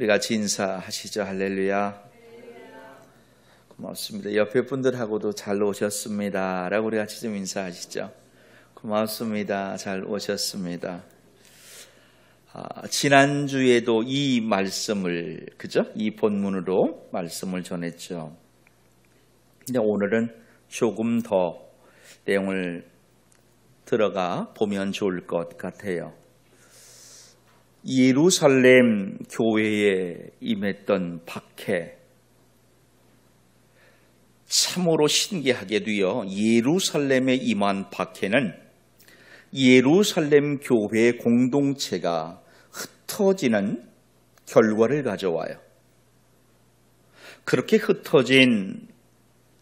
우리 같이 인사하시죠. 할렐루야. 고맙습니다. 옆에 분들하고도 잘 오셨습니다 라고 우리 같이 좀 인사하시죠. 고맙습니다. 잘 오셨습니다. 지난주에도 이 말씀을, 그죠? 이 본문으로 말씀을 전했죠. 근데 오늘은 조금 더 내용을 들어가 보면 좋을 것 같아요. 예루살렘 교회에 임했던 박해, 참으로 신기하게도요, 예루살렘에 임한 박해는 예루살렘 교회 공동체가 흩어지는 결과를 가져와요. 그렇게 흩어진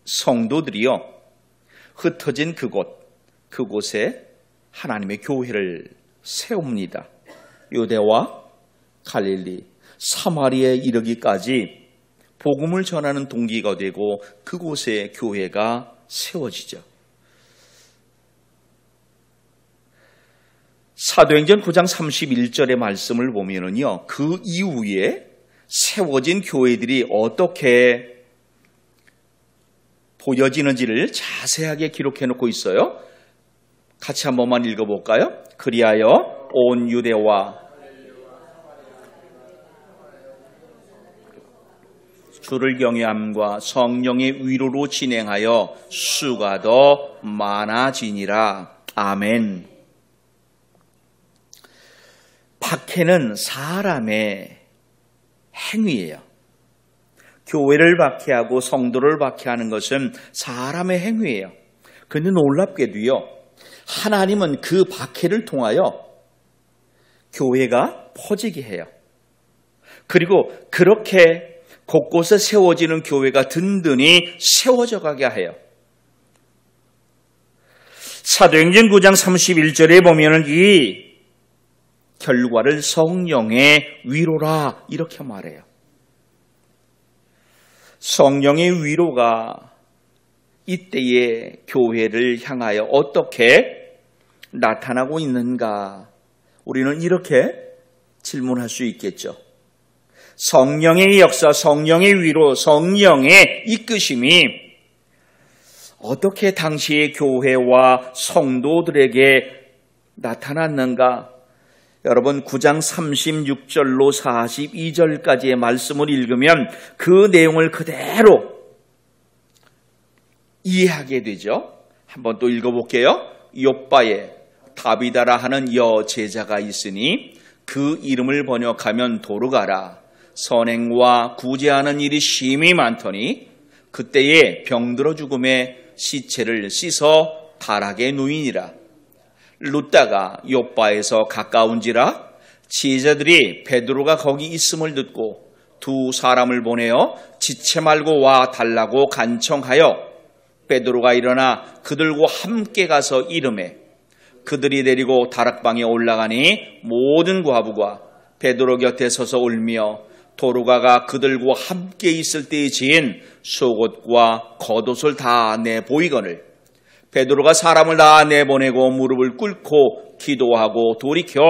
성도들이요, 흩어진 그곳에 하나님의 교회를 세웁니다. 유대와 갈릴리, 사마리아에 이르기까지 복음을 전하는 동기가 되고 그곳에 교회가 세워지죠. 사도행전 9장 31절의 말씀을 보면은요, 그 이후에 세워진 교회들이 어떻게 보여지는지를 자세하게 기록해 놓고 있어요. 같이 한 번만 읽어볼까요? 그리하여 온 유대와 주를 경외함과 성령의 위로로 진행하여 수가 더 많아지니라. 아멘. 박해는 사람의 행위예요. 교회를 박해하고 성도를 박해하는 것은 사람의 행위예요. 그런데 놀랍게도요, 하나님은 그 박해를 통하여 교회가 퍼지게 해요. 그리고 그렇게 곳곳에 세워지는 교회가 든든히 세워져 가게 해요. 사도행전 9장 31절에 보면은 이 결과를 성령의 위로라 이렇게 말해요. 성령의 위로가 이때의 교회를 향하여 어떻게 나타나고 있는가? 우리는 이렇게 질문할 수 있겠죠. 성령의 역사, 성령의 위로, 성령의 이끄심이 어떻게 당시의 교회와 성도들에게 나타났는가? 여러분 9장 36절로 42절까지의 말씀을 읽으면 그 내용을 그대로 이해하게 되죠. 한번 또 읽어볼게요. 욥바에 다비다라 하는 여제자가 있으니 그 이름을 번역하면 도르가라. 선행과 구제하는 일이 심히 많더니 그때에 병들어 죽음에 시체를 씻어 다락에 누이니라. 룻다가 욥바에서 가까운지라 지혜자들이 베드로가 거기 있음을 듣고 두 사람을 보내어 지체 말고 와 달라고 간청하여 베드로가 일어나 그들과 함께 가서 이르매 그들이 데리고 다락방에 올라가니 모든 과부가 베드로 곁에 서서 울며 도르가가 그들과 함께 있을 때에 지은 속옷과 겉옷을 다 내보이거늘 베드로가 사람을 다 내보내고 무릎을 꿇고 기도하고 돌이켜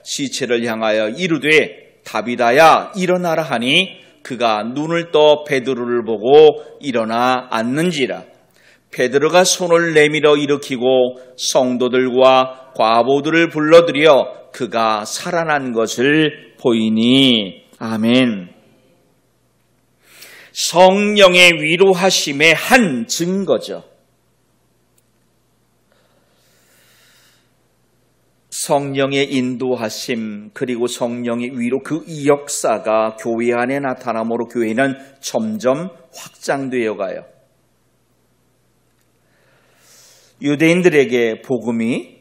시체를 향하여 이르되 다비다야 일어나라 하니 그가 눈을 떠 베드로를 보고 일어나 앉는지라. 베드로가 손을 내밀어 일으키고 성도들과 과부들을 불러들여 그가 살아난 것을 보이니. 아멘. 성령의 위로하심의 한 증거죠. 성령의 인도하심 그리고 성령의 위로 그 역사가 교회 안에 나타남으로 교회는 점점 확장되어 가요. 유대인들에게 복음이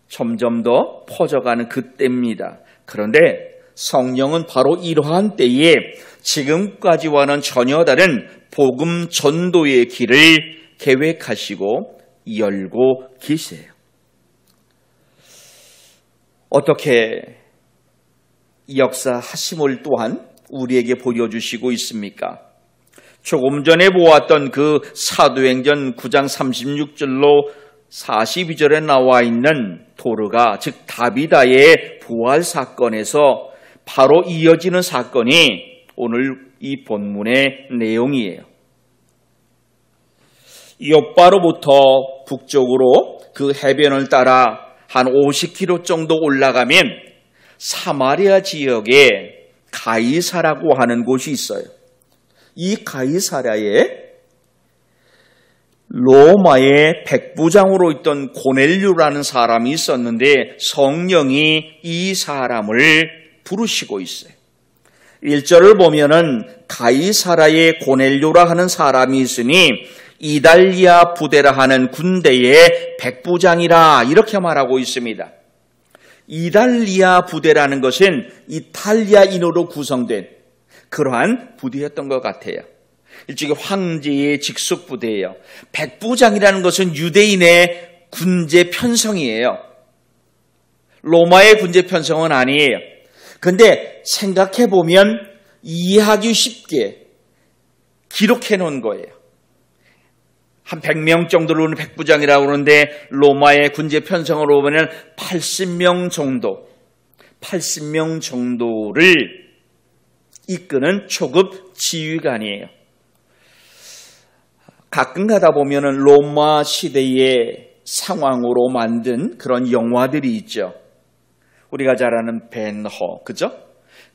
점점 더 퍼져가는 그때입니다. 그런데 성령은 바로 이러한 때에 지금까지와는 전혀 다른 복음 전도의 길을 계획하시고 열고 계세요. 어떻게 역사하심을 또한 우리에게 보여주시고 있습니까? 조금 전에 보았던 그 사도행전 9장 36절로 42절에 나와 있는 도르가 즉 다비다의 부활 사건에서 바로 이어지는 사건이 오늘 이 본문의 내용이에요. 욥바로부터 북쪽으로 그 해변을 따라 한 50km 정도 올라가면 사마리아 지역에 가이사라고 하는 곳이 있어요. 이 가이사라에 로마의 백부장으로 있던 고넬류라는 사람이 있었는데 성령이 이 사람을 부르시고 있어요. 1절을 보면은 가이사라의 고넬류라 하는 사람이 있으니 이달리아 부대라 하는 군대의 백부장이라 이렇게 말하고 있습니다. 이달리아 부대라는 것은 이탈리아인으로 구성된 그러한 부대였던 것 같아요. 일종의 황제의 직속 부대예요. 백부장이라는 것은 유대인의 군제 편성이에요. 로마의 군제 편성은 아니에요. 그런데 생각해 보면 이해하기 쉽게 기록해 놓은 거예요. 한 100명 정도로는 백부장이라고 그러는데 로마의 군제 편성으로 보면 80명 정도를 이끄는 초급 지휘관이에요. 가끔 가다 보면은 로마 시대의 상황으로 만든 그런 영화들이 있죠. 우리가 잘 아는 벤허, 그죠?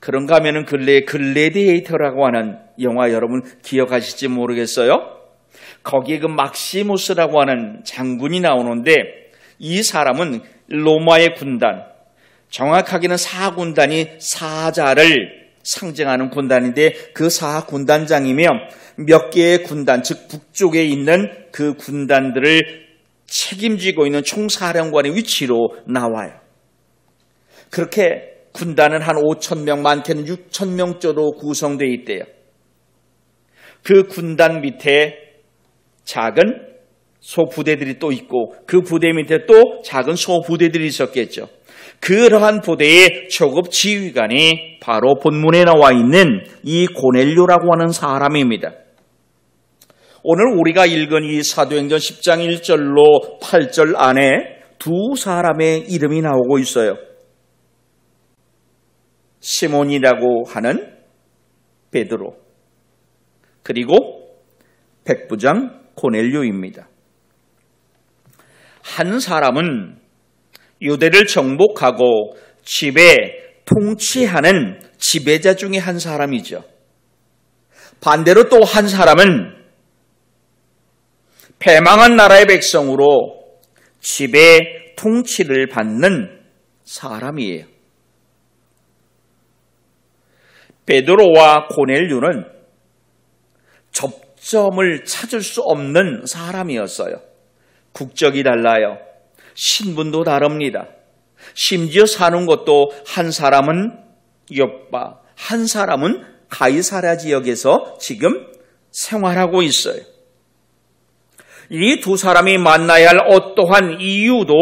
그런가 하면은 근래에 글래디에이터라고 하는 영화 여러분 기억하실지 모르겠어요? 거기에 그 막시무스라고 하는 장군이 나오는데 이 사람은 로마의 군단, 정확하게는 사군단이 사자를 상징하는 군단인데 그 사군단장이며 몇 개의 군단, 즉 북쪽에 있는 그 군단들을 책임지고 있는 총사령관의 위치로 나와요. 그렇게 군단은 한 5,000명, 많게는 6,000명 정도 구성되어 있대요. 그 군단 밑에 작은 소부대들이 또 있고 그 부대 밑에 또 작은 소부대들이 있었겠죠. 그러한 부대의 초급 지휘관이 바로 본문에 나와 있는 이 고넬료라고 하는 사람입니다. 오늘 우리가 읽은 이 사도행전 10장 1절로 8절 안에 두 사람의 이름이 나오고 있어요. 시몬이라고 하는 베드로, 그리고 백부장 고넬료입니다. 한 사람은 유대를 정복하고 지배, 통치하는 지배자 중에 한 사람이죠. 반대로 또 한 사람은 패망한 나라의 백성으로 지배, 통치를 받는 사람이에요. 베드로와 고넬료는 접점을 찾을 수 없는 사람이었어요. 국적이 달라요. 신분도 다릅니다. 심지어 사는 곳도 한 사람은 욥바, 한 사람은 가이사랴 지역에서 지금 생활하고 있어요. 이 두 사람이 만나야 할 어떠한 이유도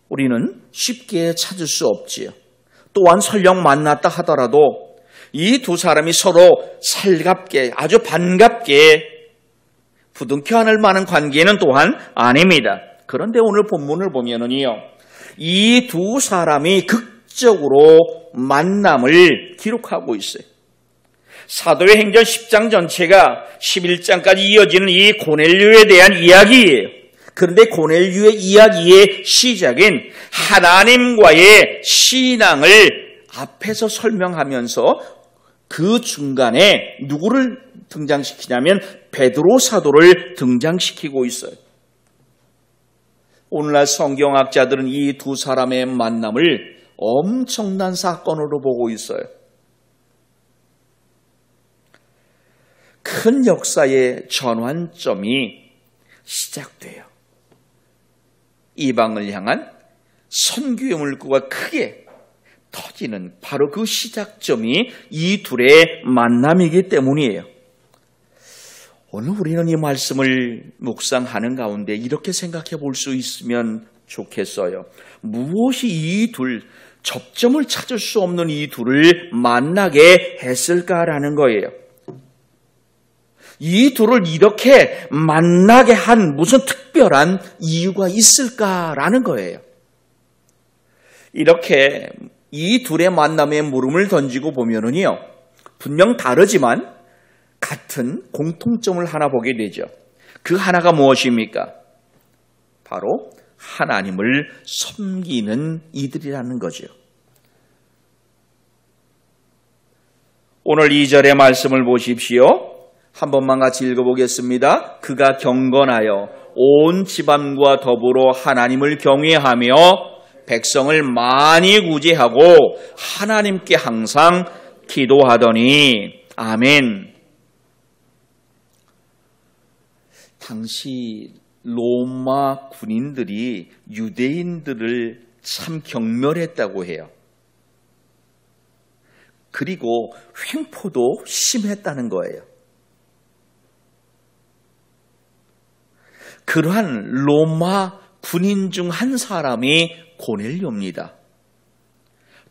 우리는 쉽게 찾을 수 없지요. 또한 설령 만났다 하더라도 이 두 사람이 서로 살갑게, 아주 반갑게 부둥켜 안을 만한 관계는 또한 아닙니다. 그런데 오늘 본문을 보면은요, 이 두 사람이 극적으로 만남을 기록하고 있어요. 사도의 행전 10장 전체가 11장까지 이어지는 이 고넬료에 대한 이야기예요. 그런데 고넬료의 이야기의 시작인 하나님과의 신앙을 앞에서 설명하면서 그 중간에 누구를 등장시키냐면 베드로 사도를 등장시키고 있어요. 오늘날 성경학자들은 이 두 사람의 만남을 엄청난 사건으로 보고 있어요. 큰 역사의 전환점이 시작돼요. 이방을 향한 선교의 물꼬가 크게 터지는 바로 그 시작점이 이 둘의 만남이기 때문이에요. 오늘 우리는 이 말씀을 묵상하는 가운데 이렇게 생각해 볼 수 있으면 좋겠어요. 무엇이 이 둘, 접점을 찾을 수 없는 이 둘을 만나게 했을까라는 거예요. 이 둘을 이렇게 만나게 한 무슨 특별한 이유가 있을까라는 거예요. 이렇게 이 둘의 만남에 물음을 던지고 보면은요, 분명 다르지만 같은 공통점을 하나 보게 되죠. 그 하나가 무엇입니까? 바로 하나님을 섬기는 이들이라는 거죠. 오늘 2절의 말씀을 보십시오. 한 번만 같이 읽어보겠습니다. 그가 경건하여 온 집안과 더불어 하나님을 경외하며 백성을 많이 구제하고 하나님께 항상 기도하더니. 아멘. 당시 로마 군인들이 유대인들을 참 경멸했다고 해요. 그리고 횡포도 심했다는 거예요. 그러한 로마 군인 중 한 사람이 고넬료입니다.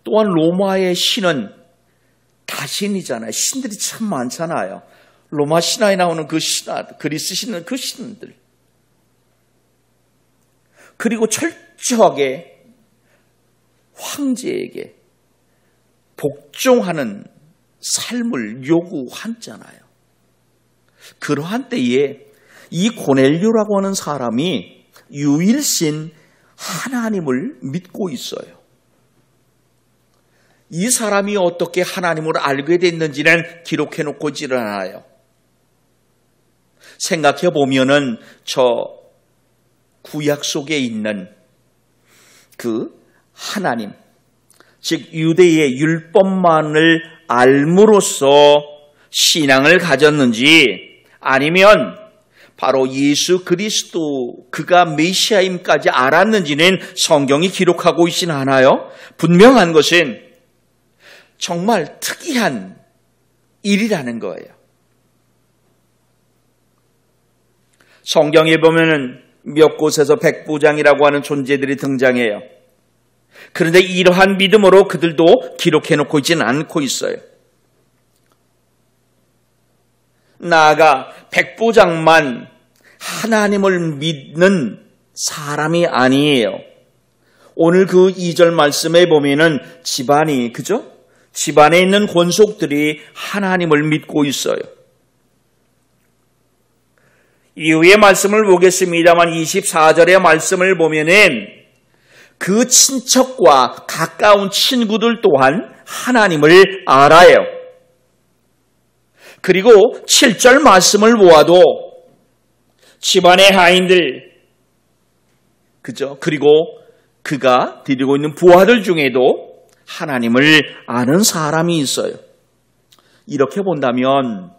또한 로마의 신은 다신이잖아요. 신들이 참 많잖아요. 로마 신화에 나오는 그 신화, 그리스 신은 그 신들. 그리고 철저하게 황제에게 복종하는 삶을 요구했잖아요. 그러한 때에 이 고넬료라고 하는 사람이 유일신 하나님을 믿고 있어요. 이 사람이 어떻게 하나님을 알게 됐는지는 기록해놓고 있지는 않아요. 생각해 보면은 저 구약 속에 있는 그 하나님, 즉 유대의 율법만을 알므로써 신앙을 가졌는지, 아니면 바로 예수 그리스도 그가 메시아임까지 알았는지는 성경이 기록하고 있지는 않아요. 분명한 것은 정말 특이한 일이라는 거예요. 성경에 보면은 몇 곳에서 백부장이라고 하는 존재들이 등장해요. 그런데 이러한 믿음으로 그들도 기록해놓고 있지는 않고 있어요. 나아가 백부장만 하나님을 믿는 사람이 아니에요. 오늘 그 2절 말씀에 보면은 집안이, 그죠? 집안에 있는 권속들이 하나님을 믿고 있어요. 이후의 말씀을 보겠습니다만 24절의 말씀을 보면은 그 친척과 가까운 친구들 또한 하나님을 알아요. 그리고 7절 말씀을 보아도 집안의 하인들, 그죠? 그리고 그가 드리고 있는 부하들 중에도 하나님을 아는 사람이 있어요. 이렇게 본다면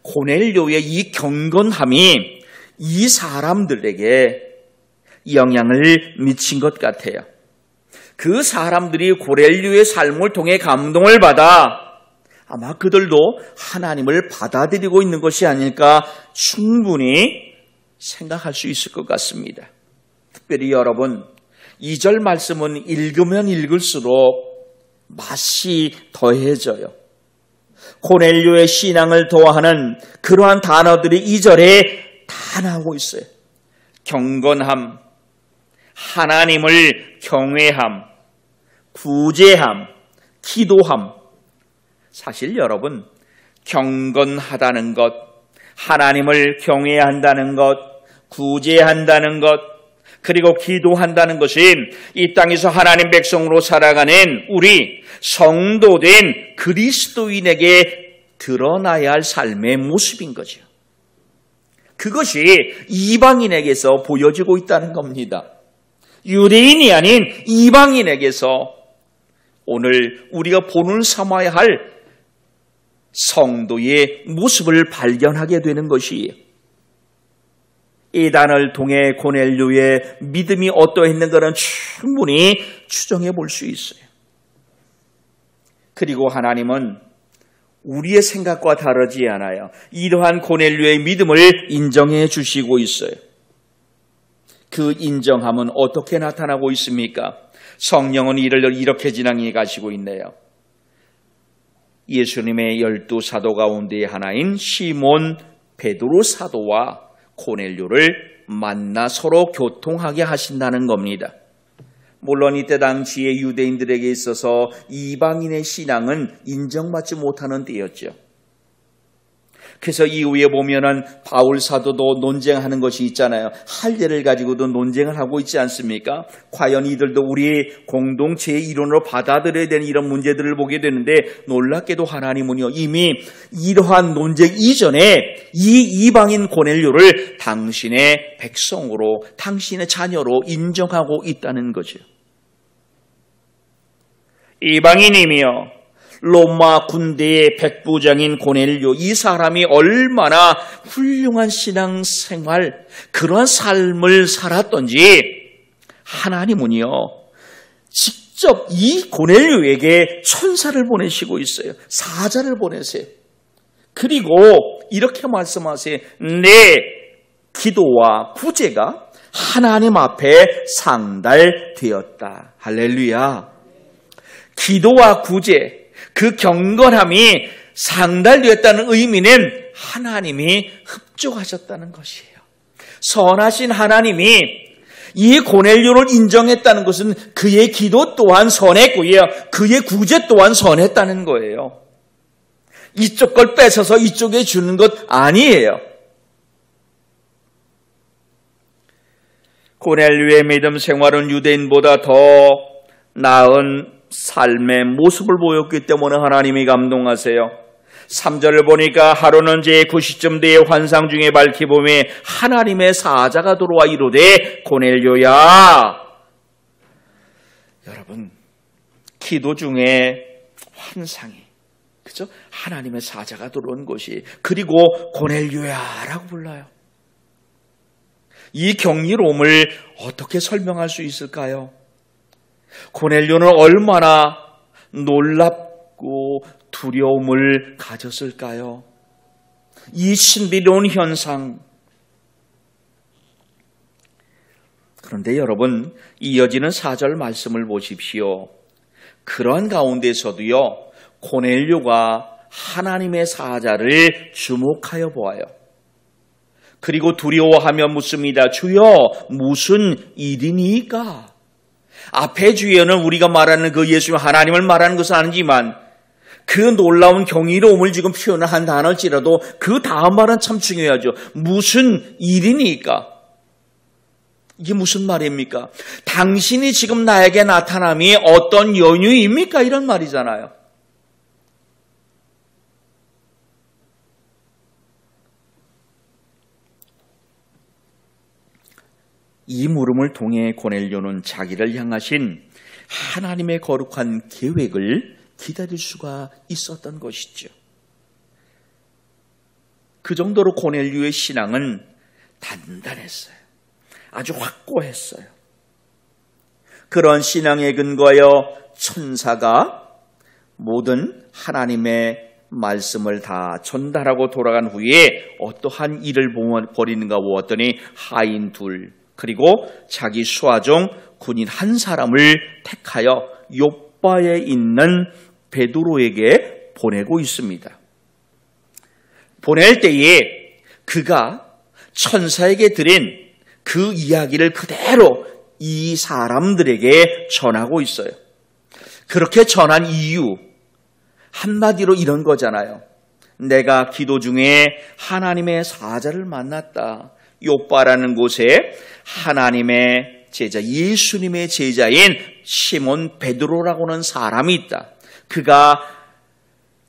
고넬료의 이 경건함이 이 사람들에게 영향을 미친 것 같아요. 그 사람들이 고넬료의 삶을 통해 감동을 받아 아마 그들도 하나님을 받아들이고 있는 것이 아닐까 충분히 생각할 수 있을 것 같습니다. 특별히 여러분, 2절 말씀은 읽으면 읽을수록 맛이 더해져요. 고넬료의 신앙을 도하는 그러한 단어들이 2절에 다 나오고 있어요. 경건함, 하나님을 경외함, 구제함, 기도함. 사실 여러분, 경건하다는 것, 하나님을 경외한다는 것, 구제한다는 것, 그리고 기도한다는 것은 이 땅에서 하나님 백성으로 살아가는 우리 성도된 그리스도인에게 드러나야 할 삶의 모습인 거죠. 그것이 이방인에게서 보여지고 있다는 겁니다. 유대인이 아닌 이방인에게서 오늘 우리가 본을 삼아야 할 성도의 모습을 발견하게 되는 것이에요. 이 단을 통해 고넬료의 믿음이 어떠했는가는 충분히 추정해 볼 수 있어요. 그리고 하나님은 우리의 생각과 다르지 않아요. 이러한 고넬료의 믿음을 인정해 주시고 있어요. 그 인정함은 어떻게 나타나고 있습니까? 성령은 이를 이렇게 진행해 가시고 있네요. 예수님의 12사도 가운데 하나인 시몬 베드로 사도와 고넬료를 만나 서로 교통하게 하신다는 겁니다. 물론 이때 당시의 유대인들에게 있어서 이방인의 신앙은 인정받지 못하는 때였죠. 그래서 이후에 보면은 바울 사도도 논쟁하는 것이 있잖아요. 할례를 가지고도 논쟁을 하고 있지 않습니까? 과연 이들도 우리의 공동체의 일원으로 받아들여야 되는 이런 문제들을 보게 되는데, 놀랍게도 하나님은요, 이미 이러한 논쟁 이전에 이 이방인 고넬료를 당신의 백성으로, 당신의 자녀로 인정하고 있다는 거죠. 이방인이며 로마 군대의 백부장인 고넬료, 이 사람이 얼마나 훌륭한 신앙생활, 그런 삶을 살았던지 하나님은요 직접 이 고넬료에게 천사를 보내시고 있어요. 사자를 보내세요. 그리고 이렇게 말씀하세요. 내 기도와 구제가 하나님 앞에 상달되었다. 할렐루야. 기도와 구제, 그 경건함이 상달되었다는 의미는 하나님이 흡족하셨다는 것이에요. 선하신 하나님이 이 고넬료를 인정했다는 것은 그의 기도 또한 선했고요, 그의 구제 또한 선했다는 거예요. 이쪽 걸 뺏어서 이쪽에 주는 것 아니에요. 고넬료의 믿음 생활은 유대인보다 더 나은 삶의 모습을 보였기 때문에 하나님이 감동하세요. 3절을 보니까 하루는 제9시쯤 되에 환상 중에 밝히 보매 하나님의 사자가 들어와 이르되 고넬료야. 여러분, 기도 중에 환상이, 그죠? 하나님의 사자가 들어온 것이, 그리고 고넬료야라고 불러요. 이 경이로움을 어떻게 설명할 수 있을까요? 고넬료는 얼마나 놀랍고 두려움을 가졌을까요? 이 신비로운 현상. 그런데 여러분, 이어지는 4절 말씀을 보십시오. 그런 가운데서도요, 고넬료가 하나님의 사자를 주목하여 보아요. 그리고 두려워하며 묻습니다. 주여, 무슨 일이니까? 앞에 주여는 우리가 말하는 그 예수 하나님을 말하는 것은 아니지만 그 놀라운 경이로움을 지금 표현을 한다 할지라도 그 다음 말은 참 중요하죠. 무슨 일이니까? 이게 무슨 말입니까? 당신이 지금 나에게 나타남이 어떤 연유입니까? 이런 말이잖아요. 이 물음을 통해 고넬료는 자기를 향하신 하나님의 거룩한 계획을 기다릴 수가 있었던 것이죠. 그 정도로 고넬료의 신앙은 단단했어요. 아주 확고했어요. 그런 신앙에 근거하여 천사가 모든 하나님의 말씀을 다 전달하고 돌아간 후에 어떠한 일을 벌이는가 보았더니 하인 둘, 그리고 자기 수하종 군인 한 사람을 택하여 욥바에 있는 베드로에게 보내고 있습니다. 보낼 때에 그가 천사에게 드린 그 이야기를 그대로 이 사람들에게 전하고 있어요. 그렇게 전한 이유, 한마디로 이런 거잖아요. 내가 기도 중에 하나님의 사자를 만났다. 욥바라는 곳에 하나님의 제자, 예수님의 제자인 시몬 베드로라고 하는 사람이 있다. 그가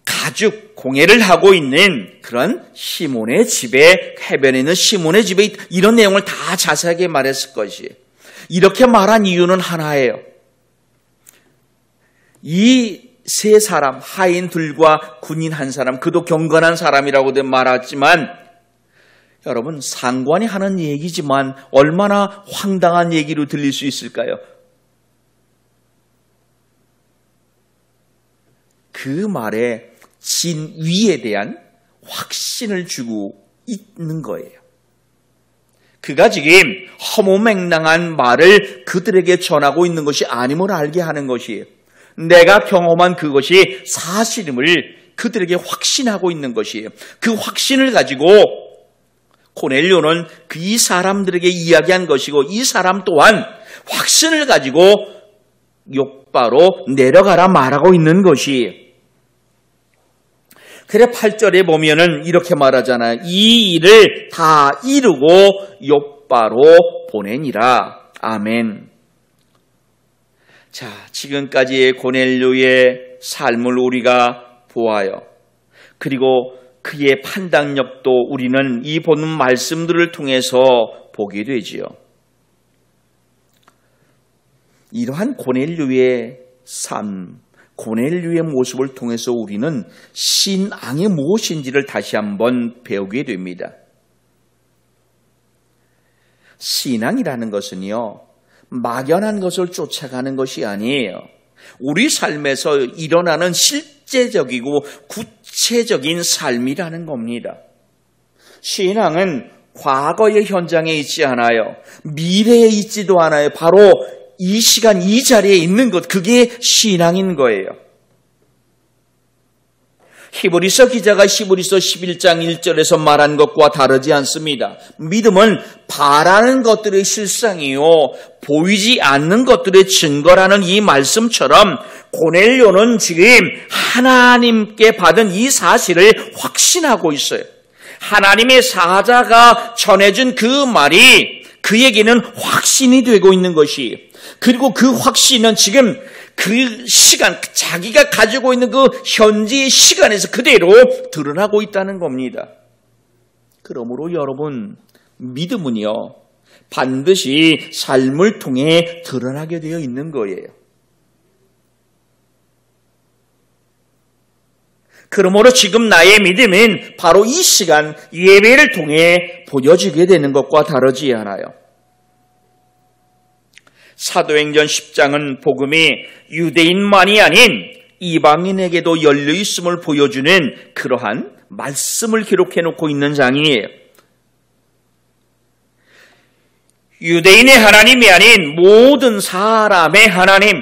가죽 공예를 하고 있는 그런 시몬의 집에, 해변에 있는 시몬의 집에 있다. 이런 내용을 다 자세하게 말했을 것이에요. 이렇게 말한 이유는 하나예요. 이 세 사람, 하인 둘과 군인 한 사람, 그도 경건한 사람이라고 말했지만 여러분, 상관이 하는 얘기지만 얼마나 황당한 얘기로 들릴 수 있을까요? 그 말에 진위에 대한 확신을 주고 있는 거예요. 그가 지금 허무맹랑한 말을 그들에게 전하고 있는 것이 아님을 알게 하는 것이에요. 내가 경험한 그것이 사실임을 그들에게 확신하고 있는 것이에요. 그 확신을 가지고 고넬료는 이 사람들에게 이야기한 것이고 이 사람 또한 확신을 가지고 욥바로 내려가라 말하고 있는 것이. 그래 8절에 보면은 이렇게 말하잖아요. 이 일을 다 이루고 욥바로 보내니라. 아멘. 자, 지금까지의 고넬료의 삶을 우리가 보아요. 그리고 그의 판단력도 우리는 이 보는 말씀들을 통해서 보게 되지요. 이러한 고넬료의 삶, 고넬료의 모습을 통해서 우리는 신앙이 무엇인지를 다시 한번 배우게 됩니다. 신앙이라는 것은요, 막연한 것을 쫓아가는 것이 아니에요. 우리 삶에서 일어나는 실제적이고 구체적인 삶이라는 겁니다. 신앙은 과거의 현장에 있지 않아요. 미래에 있지도 않아요. 바로 이 시간 이 자리에 있는 것, 그게 신앙인 거예요. 히브리서 기자가 히브리서 11장 1절에서 말한 것과 다르지 않습니다. 믿음은 바라는 것들의 실상이요, 보이지 않는 것들의 증거라는 이 말씀처럼 고넬료는 지금 하나님께 받은 이 사실을 확신하고 있어요. 하나님의 사자가 전해준 그 말이 그에게는 확신이 되고 있는 것이, 그리고 그 확신은 지금 그 시간, 자기가 가지고 있는 그 현지의 시간에서 그대로 드러나고 있다는 겁니다. 그러므로 여러분, 믿음은요, 반드시 삶을 통해 드러나게 되어 있는 거예요. 그러므로 지금 나의 믿음은 바로 이 시간 예배를 통해 보여지게 되는 것과 다르지 않아요. 사도행전 10장은 복음이 유대인만이 아닌 이방인에게도 열려있음을 보여주는 그러한 말씀을 기록해 놓고 있는 장이에요. 유대인의 하나님이 아닌 모든 사람의 하나님,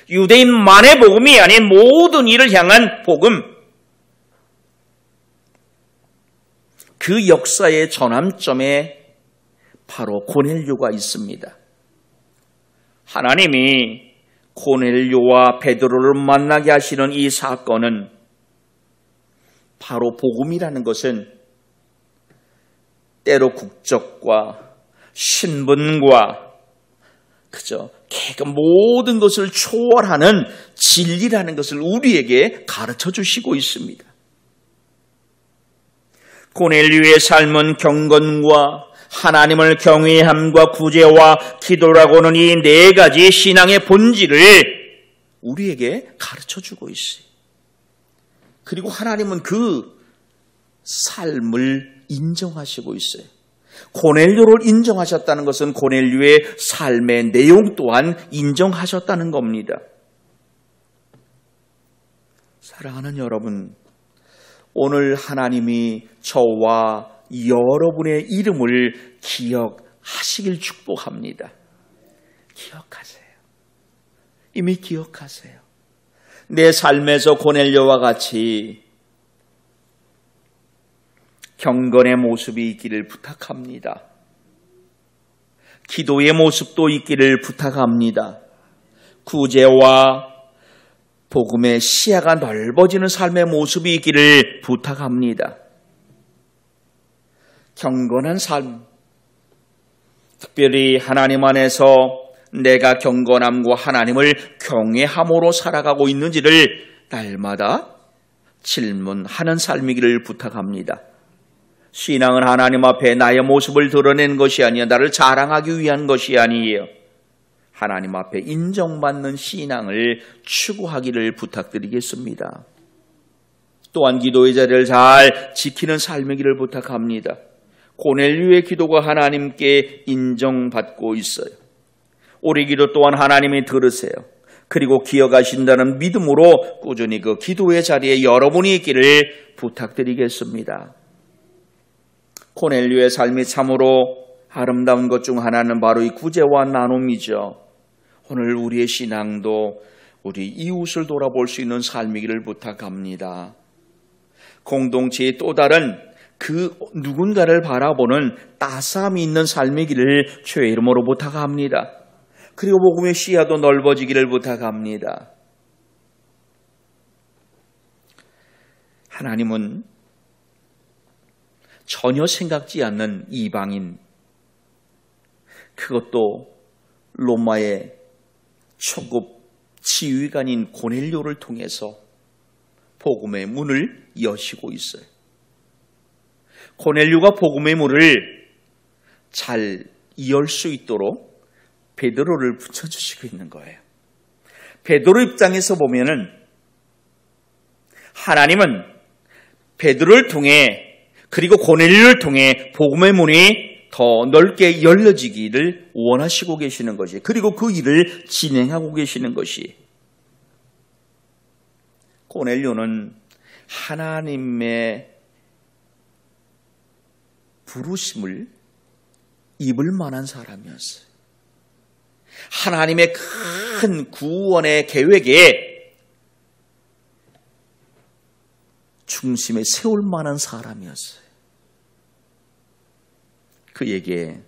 유대인만의 복음이 아닌 모든 이를 향한 복음, 그 역사의 전환점에 바로 고넬료가 있습니다. 하나님이 고넬료와 베드로를 만나게 하시는 이 사건은 바로 복음이라는 것은 때로 국적과 신분과 그저 모든 것을 초월하는 진리라는 것을 우리에게 가르쳐 주시고 있습니다. 고넬료의 삶은 경건과 하나님을 경외함과 구제와 기도라고는 이 네 가지 신앙의 본질을 우리에게 가르쳐주고 있어요. 그리고 하나님은 그 삶을 인정하시고 있어요. 고넬료를 인정하셨다는 것은 고넬료의 삶의 내용 또한 인정하셨다는 겁니다. 사랑하는 여러분, 오늘 하나님이 저와 여러분의 이름을 기억하시길 축복합니다. 기억하세요. 이미 기억하세요. 내 삶에서 고넬료와 같이 경건의 모습이 있기를 부탁합니다. 기도의 모습도 있기를 부탁합니다. 구제와 복음의 시야가 넓어지는 삶의 모습이 있기를 부탁합니다. 경건한 삶, 특별히 하나님 안에서 내가 경건함과 하나님을 경외함으로 살아가고 있는지를 날마다 질문하는 삶이기를 부탁합니다. 신앙은 하나님 앞에 나의 모습을 드러내는 것이 아니라 나를 자랑하기 위한 것이 아니에요. 하나님 앞에 인정받는 신앙을 추구하기를 부탁드리겠습니다. 또한 기도의 자리를 잘 지키는 삶이기를 부탁합니다. 고넬료의 기도가 하나님께 인정받고 있어요. 우리 기도 또한 하나님이 들으세요. 그리고 기억하신다는 믿음으로 꾸준히 그 기도의 자리에 여러분이 있기를 부탁드리겠습니다. 고넬료의 삶이 참으로 아름다운 것 중 하나는 바로 이 구제와 나눔이죠. 오늘 우리의 신앙도 우리 이웃을 돌아볼 수 있는 삶이기를 부탁합니다. 공동체의 또 다른 그 누군가를 바라보는 따스함이 있는 삶이기를 주의 이름으로 부탁합니다. 그리고 복음의 시야도 넓어지기를 부탁합니다. 하나님은 전혀 생각지 않는 이방인, 그것도 로마의 초급 지휘관인 고넬료를 통해서 복음의 문을 여시고 있어요. 고넬료가 복음의 문을 잘 열 수 있도록 베드로를 붙여주시고 있는 거예요. 베드로 입장에서 보면은 하나님은 베드로를 통해 그리고 고넬료를 통해 복음의 문이 더 넓게 열려지기를 원하시고 계시는 것이, 그리고 그 일을 진행하고 계시는 것이, 고넬료는 하나님의 부르심을 입을 만한 사람이었어요. 하나님의 큰 구원의 계획에 중심에 세울 만한 사람이었어요. 그에게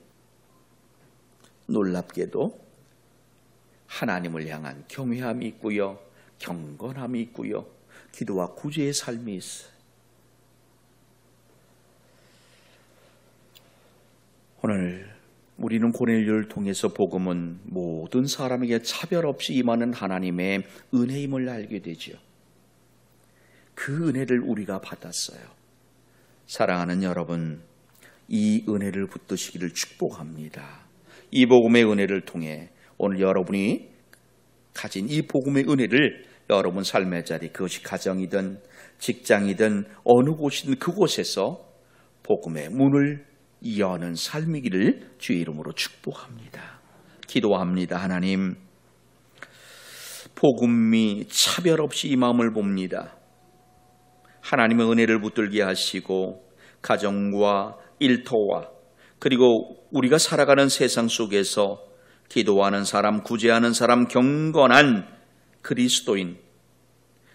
놀랍게도 하나님을 향한 경외함이 있고요, 경건함이 있고요, 기도와 구제의 삶이 있어요. 오늘 우리는 고넬료를 통해서 복음은 모든 사람에게 차별 없이 임하는 하나님의 은혜임을 알게 되죠. 그 은혜를 우리가 받았어요. 사랑하는 여러분, 이 은혜를 붙드시기를 축복합니다. 이 복음의 은혜를 통해 오늘 여러분이 가진 이 복음의 은혜를 여러분 삶의 자리, 그것이 가정이든 직장이든 어느 곳이든 그곳에서 복음의 문을 여는 삶이기를 주의 이름으로 축복합니다. 기도합니다. 하나님, 복음이 차별 없이 이 마음을 봅니다. 하나님의 은혜를 붙들게 하시고 가정과 일터와 그리고 우리가 살아가는 세상 속에서 기도하는 사람, 구제하는 사람, 경건한 그리스도인,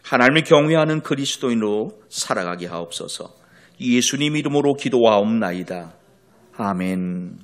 하나님을 경외하는 그리스도인으로 살아가게 하옵소서. 예수님 이름으로 기도하옵나이다. 아멘.